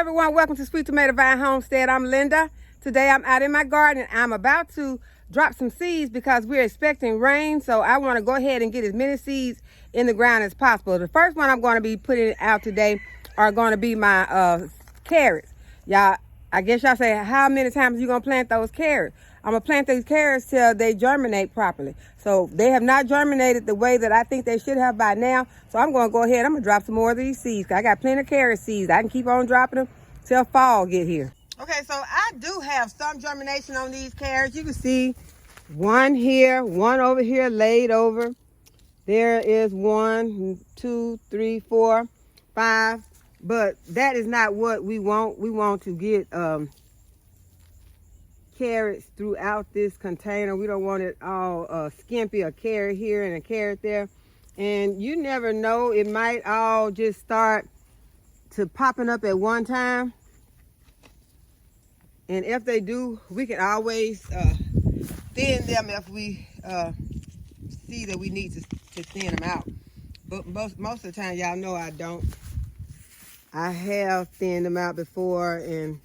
everyone, welcome to Sweet Tomato Vine Homestead. I'm Linda. Today I'm out in my garden. I'm about to drop some seeds because we're expecting rain, so I want to go ahead and get as many seeds in the ground as possible. The first one I'm going to be putting out today are going to be my carrots. Y'all, I guess y'all say, how many times are you going to plant those carrots? I'm going to plant these carrots till they germinate properly. So they have not germinated the way that I think they should have by now. So I'm going to go ahead. I'm going to drop some more of these seeds. I got plenty of carrot seeds. I can keep on dropping them till fall get here. Okay, so I do have some germination on these carrots. You can see one here, one over here laid over. There is 1, 2, 3, 4, 5. But that is not what we want. We want to get carrots throughout this container. We don't want it all skimpy, a carrot here and a carrot there. And you never know, it might all just start to popping up at one time. And if they do, we can always thin them if we see that we need to thin them out. But most of the time, y'all know I don't. I have thinned them out before and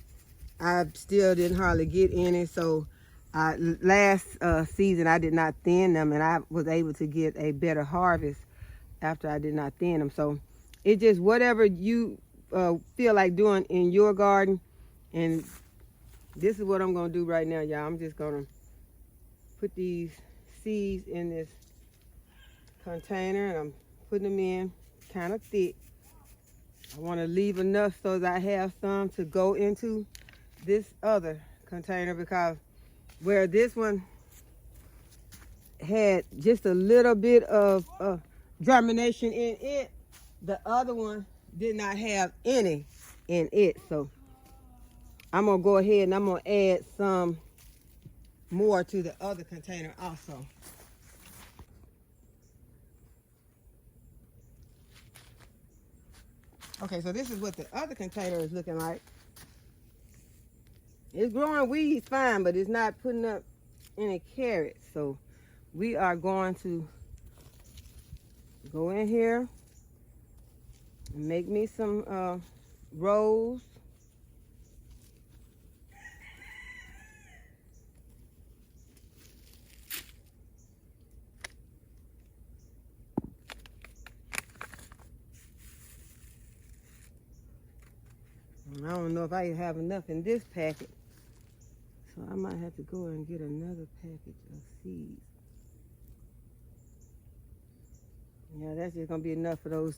I still didn't hardly get any. So last season I did not thin them, and I was able to get a better harvest after I did not thin them. So it just whatever you feel like doing in your garden. And this is what I'm going to do right now, y'all. I'm just going to put these seeds in this container, and I'm putting them in kind of thick. I want to leave enough so that I have some to go into this other container, because where this one had just a little bit of germination in it, the other one did not have any in it. So I'm gonna go ahead and I'm gonna add some more to the other container also. Okay, so this is what the other container is looking like. It's growing weeds fine, but it's not putting up any carrots. So we are going to go in here and make me some rows. I don't know if I have enough in this packet, so I might have to go and get another package of seeds. Yeah, that's just gonna be enough for those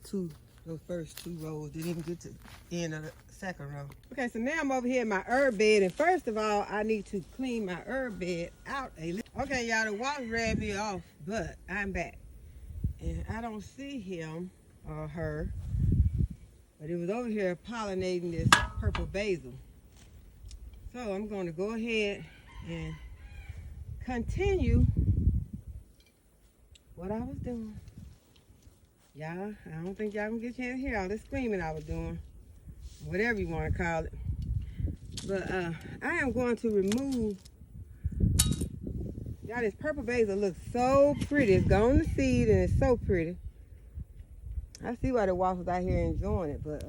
first two rows. Didn't even get to the end of the second row. Okay, so now I'm over here in my herb bed, and first of all, I need to clean my herb bed out a little. Okay, y'all, the water ran me off, but I'm back, and I don't see him or her. But it was over here pollinating this purple basil. So I'm going to go ahead and continue what I was doing. Y'all, I don't think y'all can get a chance to hear all this screaming I was doing. Whatever you want to call it. But I am going to remove. Y'all, this purple basil looks so pretty. It's gone to seed and it's so pretty. I see why the waffles out here enjoying it, but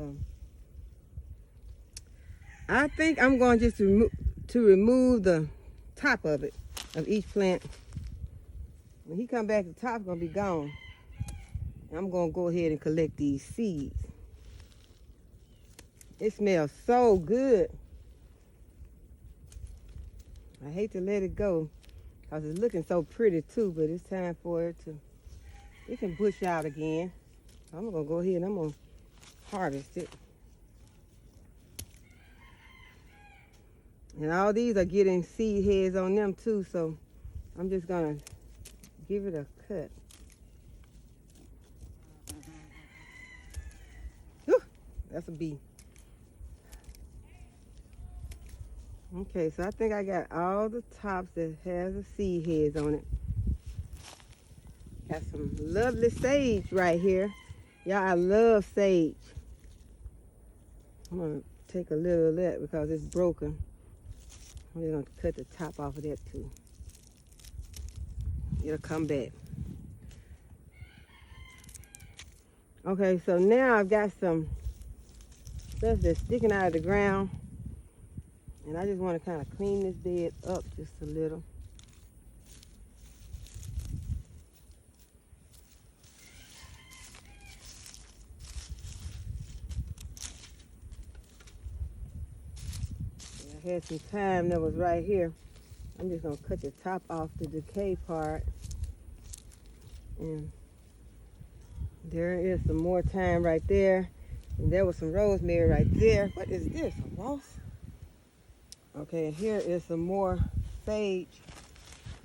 I think I'm going just to remove the top of it, of each plant. When he come back, the top's gonna be gone. I'm gonna go ahead and collect these seeds. It smells so good. I hate to let it go because it's looking so pretty too, but it's time for it can bush out again. I'm gonna go ahead and I'm gonna harvest it. And all these are getting seed heads on them too, so I'm just gonna give it a cut. Whew, that's a bee. Okay, so I think I got all the tops that has the seed heads on it. Got some lovely sage right here. Y'all, I love sage. I'm gonna take a little of that because it's broken. I'm just gonna cut the top off of that too. It'll come back. Okay, so now I've got some stuff that's sticking out of the ground. And I just want to kind of clean this bed up just a little. I had some thyme that was right here. I'm just going to cut the top off the decay part. And there is some more thyme right there. And there was some rosemary right there. What is this, a moss? Okay, here is some more sage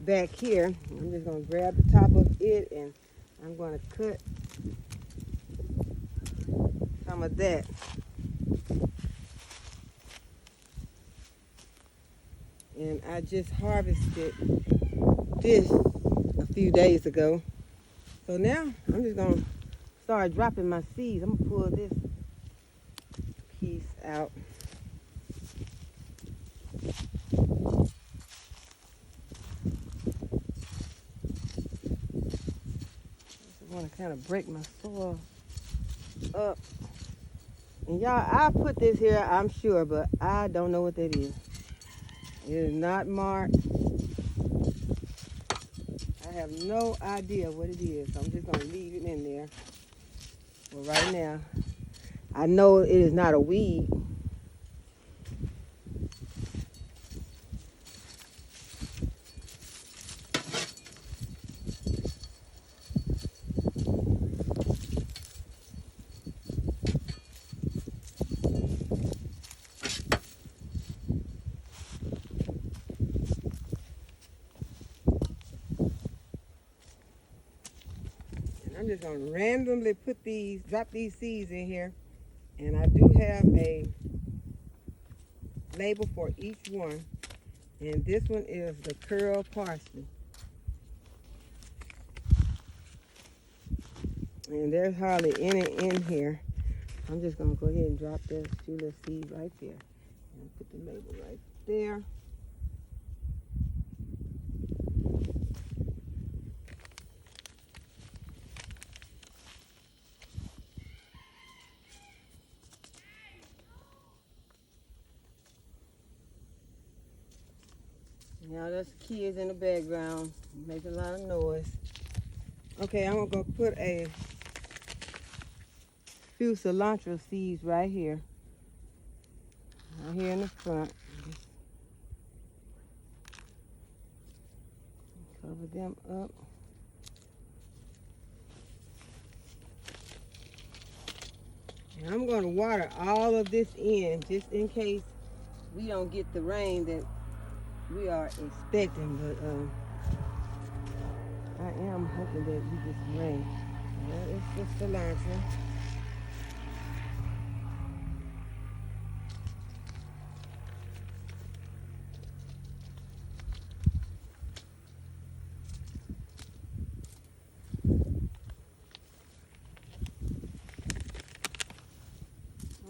back here. I'm just going to grab the top of it and I'm going to cut some of that. And I just harvested this a few days ago. So now I'm just going to start dropping my seeds. I'm going to pull this piece out. I want to kind of break my soil up. And y'all, I put this here, I'm sure, but I don't know what that is. It is not marked. I have no idea what it is. So I'm just going to leave it in there for right now. I know it is not a weed. I'm just going to randomly drop these seeds in here. And I do have a label for each one. And this one is the curl parsley. And there's hardly any in here. I'm just going to go ahead and drop those two little seeds right there. And put the label right there. Now there's kids in the background making a lot of noise. Okay, I'm gonna go put a few cilantro seeds right here in the front. Just cover them up. And I'm gonna water all of this in just in case we don't get the rain that we are expecting, but I am hoping that we get some rain. Well, it's just cilantro.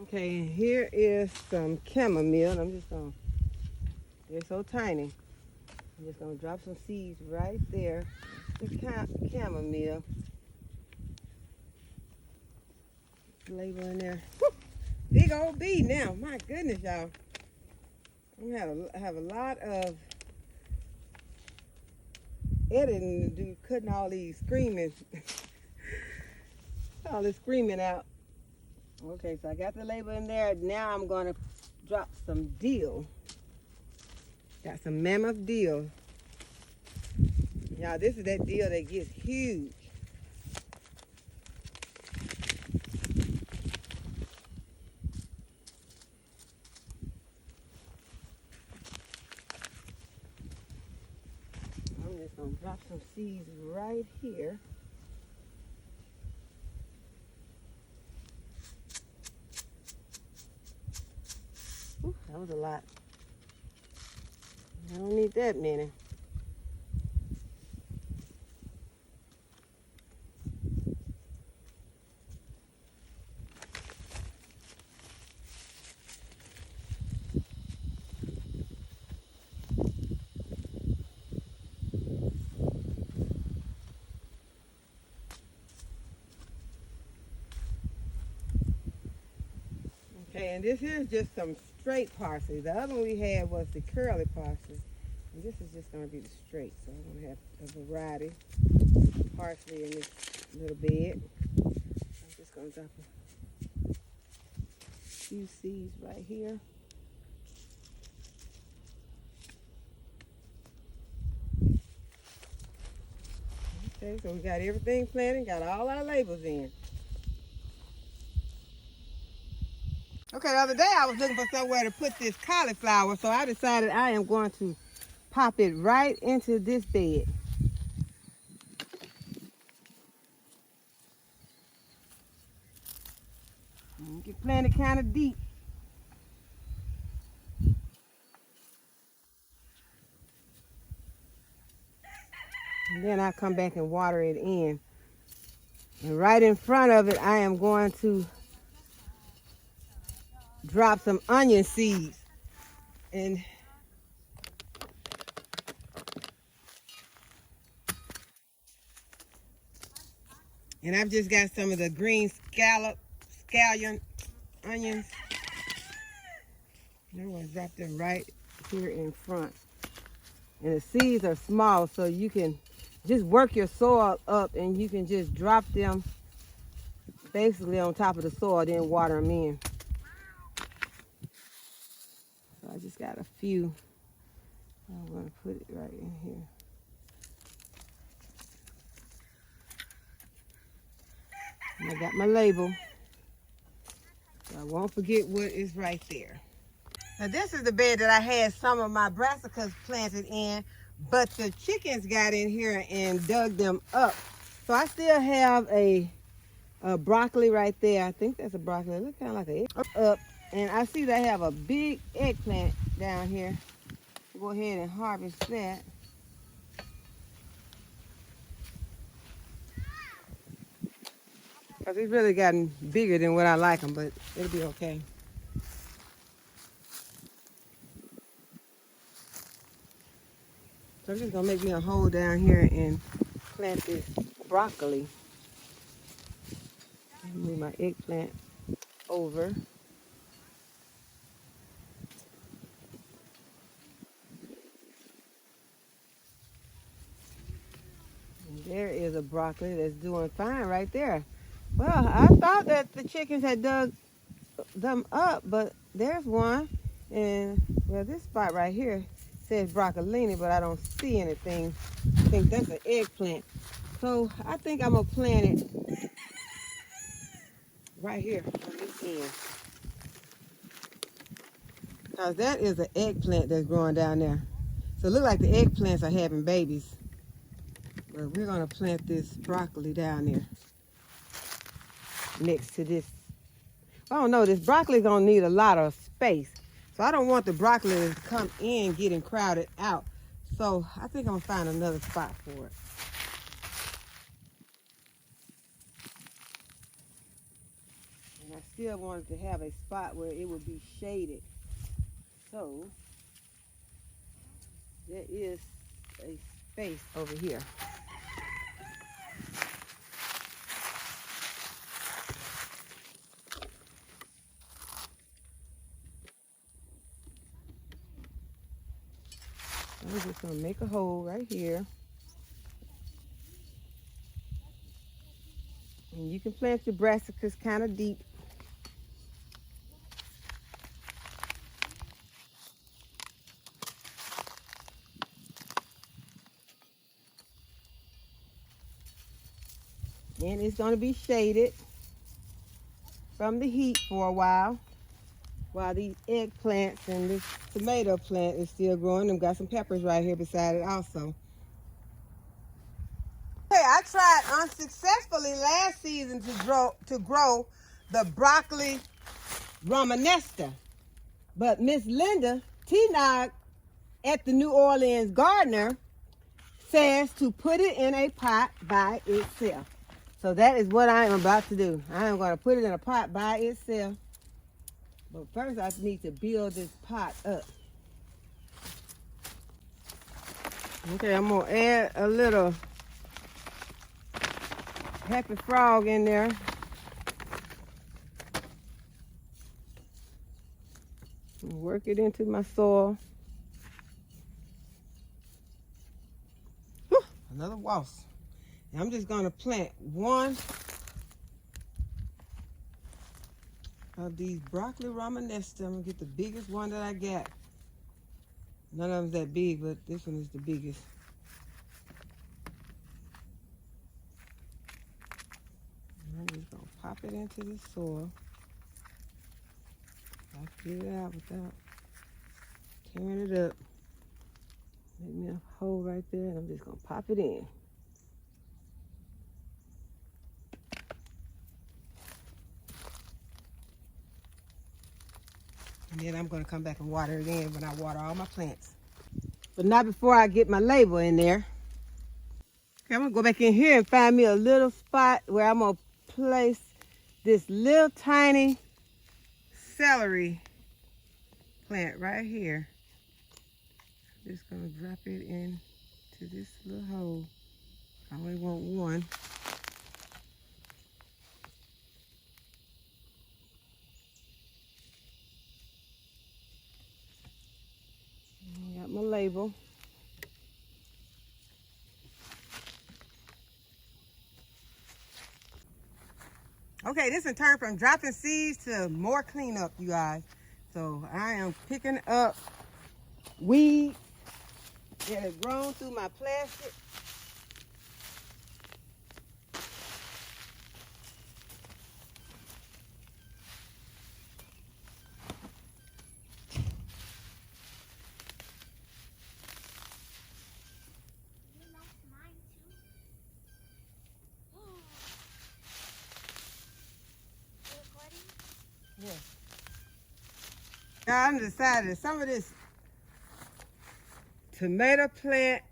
Okay, here is some chamomile. I'm just gonna, they're so tiny. I'm just gonna drop some seeds right there. The chamomile. Label in there. Woo! Big old bee now. My goodness, y'all. I'm gonna have a lot of editing to do, cutting all these screaming, all this screaming out. Okay, so I got the label in there. Now I'm gonna drop some dill. Got some mammoth dill. Y'all, this is that dill that gets huge. I'm just gonna drop some seeds right here. Ooh, that was a lot. I don't need that many. Okay, And this here is just some straight parsley. The other one we had was the curly parsley. And this is just going to be the straight. So I'm going to have a variety of parsley in this little bed. I'm just going to drop a few seeds right here. Okay, so we got everything planted, got all our labels in. Okay, the other day I was looking for somewhere to put this cauliflower, so I decided I am going to pop it right into this bed. You can plant it kind of deep. And then I come back and water it in. And right in front of it, I am going to drop some onion seeds. And I've just got some of the green scallion onions. And I'm going to drop them right here in front. And the seeds are small, so you can just work your soil up and you can just drop them basically on top of the soil, then water them in. So I just got a few. I'm going to put it right in here. And I got my label, so I won't forget what is right there. Now this is the bed that I had some of my brassicas planted in, but the chickens got in here and dug them up. So I still have a broccoli right there. I think that's a broccoli. It looks kind of like an egg. Up, and I see they have a big eggplant down here. Go ahead and harvest that. Because it's really gotten bigger than what I like them, but it'll be okay. So I'm just going to make me a hole down here and plant this broccoli. Move my eggplant over. And there is a broccoli that's doing fine right there. Well, I thought that the chickens had dug them up, but there's one. And, well, this spot right here says broccolini, but I don't see anything. I think that's an eggplant. So I think I'm going to plant it right here on this end. Because that is an eggplant that's growing down there. So it looks like the eggplants are having babies. But we're going to plant this broccoli down there next to this. I don't know, this broccoli is going to need a lot of space. So I don't want the broccoli to come in getting crowded out. So I think I'm going to find another spot for it. And I still wanted to have a spot where it would be shaded. So there is a space over here. I'm just going to make a hole right here. And you can plant your brassicas kind of deep. And it's going to be shaded from the heat for a while these eggplants and this tomato plant is still growing. I've got some peppers right here beside it also. Hey, I tried unsuccessfully last season to grow the broccoli romanesca, but Miss Linda T-Nog at the New Orleans Gardener says to put it in a pot by itself. So that is what I am about to do. I am going to put it in a pot by itself. But first I need to build this pot up. Okay, I'm going to add a little Happy Frog in there. Work it into my soil. Whew, another wasp. And I'm just gonna plant one of these broccoli romanesca. I'm gonna get the biggest one that I got. None of them's that big, but this one is the biggest. And I'm just gonna pop it into the soil. I get it out without tearing it up. Make me a hole right there, and I'm just gonna pop it in. And then I'm gonna come back and water it in when I water all my plants. But not before I get my label in there. Okay, I'm gonna go back in here and find me a little spot where I'm gonna place this little tiny celery plant right here. I'm just gonna drop it into this little hole. I only want one. I got my label. Okay, this in turn from dropping seeds to more cleanup, you guys. So I am picking up weeds that have grown through my plastic. Yeah. Now I'm decided some of this tomato plant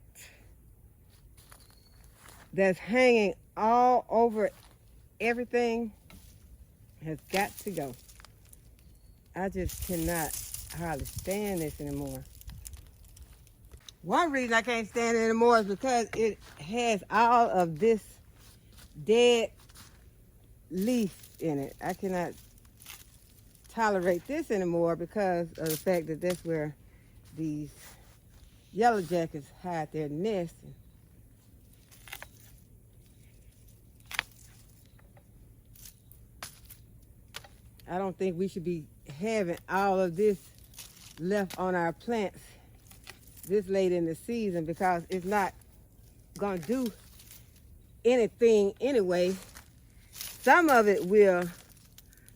that's hanging all over everything has got to go. I just cannot hardly stand this anymore. One reason I can't stand it anymore is because it has all of this dead leaf in it. I cannot tolerate this anymore because of the fact that that's where these yellow jackets hide their nest. I don't think we should be having all of this left on our plants this late in the season because it's not gonna do anything anyway. Some of it will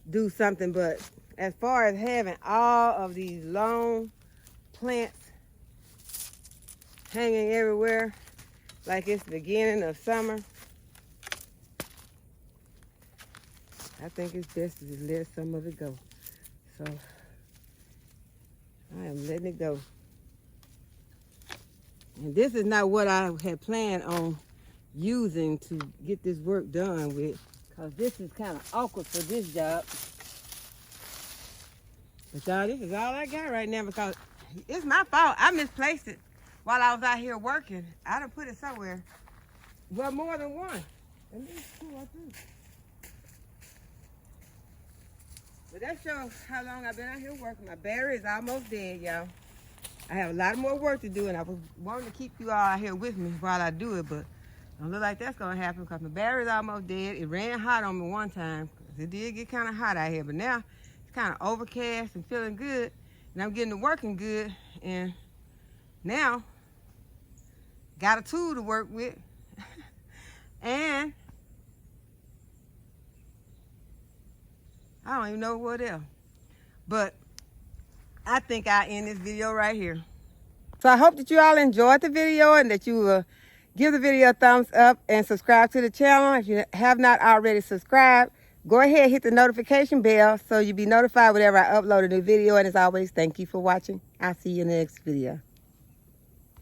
do something, but as far as having all of these long plants hanging everywhere like it's the beginning of summer, I think it's best to just let some of it go. So I am letting it go. And this is not what I had planned on using to get this work done with, because this is kind of awkward for this job. But y'all, this is all I got right now because it's my fault. I misplaced it while I was out here working. I done put it somewhere. Well, more than one. And these two are too. But that shows how long I've been out here working. My battery is almost dead, y'all. I have a lot more work to do, and I was wanting to keep you all out here with me while I do it, but don't look like that's gonna happen because my battery's almost dead. It ran hot on me one time. It did get kind of hot out here, but now it's kind of overcast and feeling good, and I'm getting to working good, and now got a tool to work with, and I don't even know what else. But I think I'll end this video right here. So I hope that you all enjoyed the video and that you will give the video a thumbs up and subscribe to the channel. If you have not already subscribed, go ahead and hit the notification bell so you'll be notified whenever I upload a new video. And as always, thank you for watching. I'll see you in the next video.